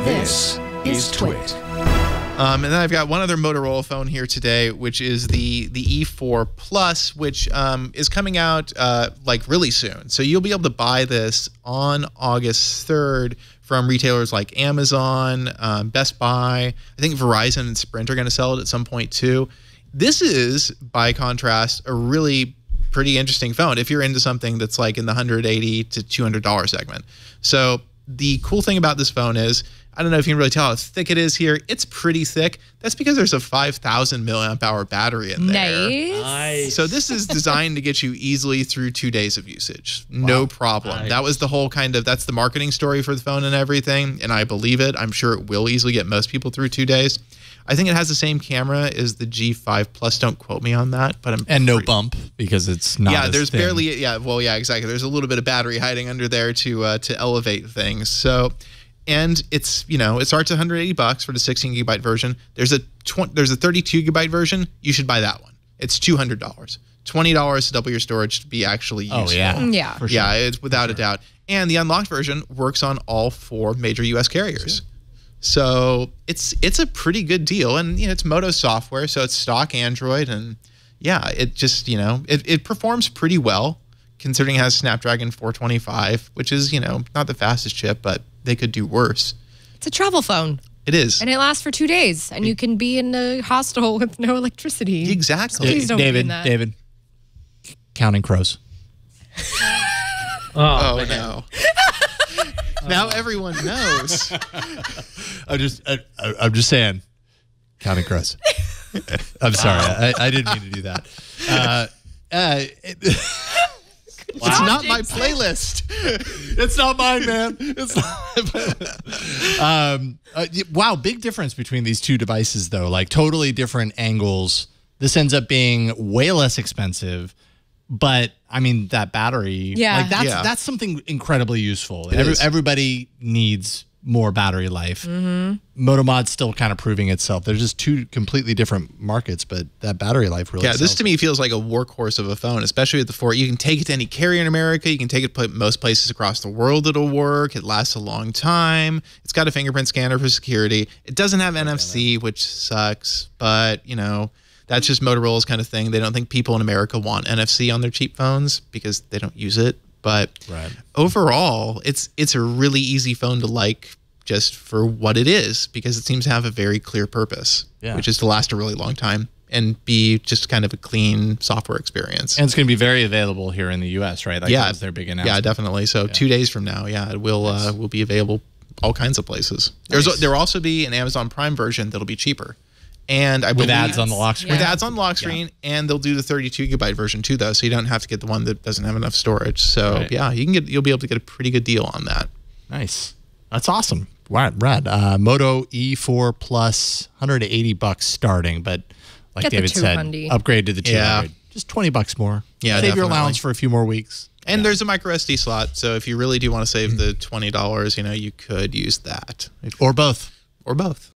This is TWiT. And then I've got one other Motorola phone here today, which is the E4 Plus, which is coming out like really soon. So you'll be able to buy this on August 3rd from retailers like Amazon, Best Buy. I think Verizon and Sprint are going to sell it at some point too. This is, by contrast, a really pretty interesting phone if you're into something that's like in the $180 to $200 segment. So the cool thing about this phone is, I don't know if you can really tell how thick it is here. It's pretty thick. That's because there's a 5,000 milliamp hour battery in there. Nice. So this is designed to get you easily through 2 days of usage. No problem. Nice. That was the whole that's the marketing story for the phone and everything. And I believe it. I'm sure it will easily get most people through 2 days. I think it has the same camera as the G5 Plus. Don't quote me on that, but and no bump because it's not. Yeah, there's thin. barely. Yeah, well, yeah, exactly. There's a little bit of battery hiding under there to elevate things. So. And it's, it starts at $180 for the 16 gigabyte version. There's a 32 gigabyte version. You should buy that one. It's $200. $20 to double your storage to be actually useful. Oh yeah, Yeah. for sure. Yeah, it's without a doubt. And the unlocked version works on all 4 major US carriers. So it's a pretty good deal. And it's Moto software, so it's stock Android, and yeah, it just it performs pretty well considering it has Snapdragon 425, which is not the fastest chip, but they could do worse. It's a travel phone. It is. And it lasts for 2 days. And you can be in a hostel with no electricity. Exactly. Please don't be in that. David, counting crows. Oh no. Now everyone knows. I'm just saying, counting crows. I'm sorry, I didn't mean to do that. It's not my playlist. It's not mine, man. It's not. Wow, big difference between these two devices, though. Like totally different angles. This ends up being way less expensive, but I mean that battery. Yeah. like that's something incredibly useful. It is. Everybody needs more battery life. Moto Mod's still kind of proving itself. They're just two completely different markets, but that battery life really. Yeah, this to me feels like a workhorse of a phone, especially with the 4. You can take it to any carrier in America. You can take it to most places across the world. It'll work. It lasts a long time. It's got a fingerprint scanner for security. It doesn't have NFC, which sucks, but that's just Motorola's kind of thing. They don't think people in America want NFC on their cheap phones because they don't use it. But overall, it's a really easy phone to like just for what it is, because it seems to have a very clear purpose, which is to last a really long time and be just kind of a clean software experience. And it's going to be very available here in the U.S., right? Like that was their big announcement. Yeah, definitely. So 2 days from now, it will be available all kinds of places. There will also be an Amazon Prime version that'll be cheaper. And I believe with ads on the lock screen. With ads on the lock screen, and they'll do the 32 gigabyte version too, though, so you don't have to get the one that doesn't have enough storage. So yeah, you'll be able to get a pretty good deal on that. Nice, that's awesome. Rad. Moto E4 Plus, $180 starting, but like Get David said, upgrade to the 200. Just $20 more. Yeah, save your allowance for a few more weeks. And there's a micro SD slot, so if you really do want to save the $20, you could use that, or both. Or both.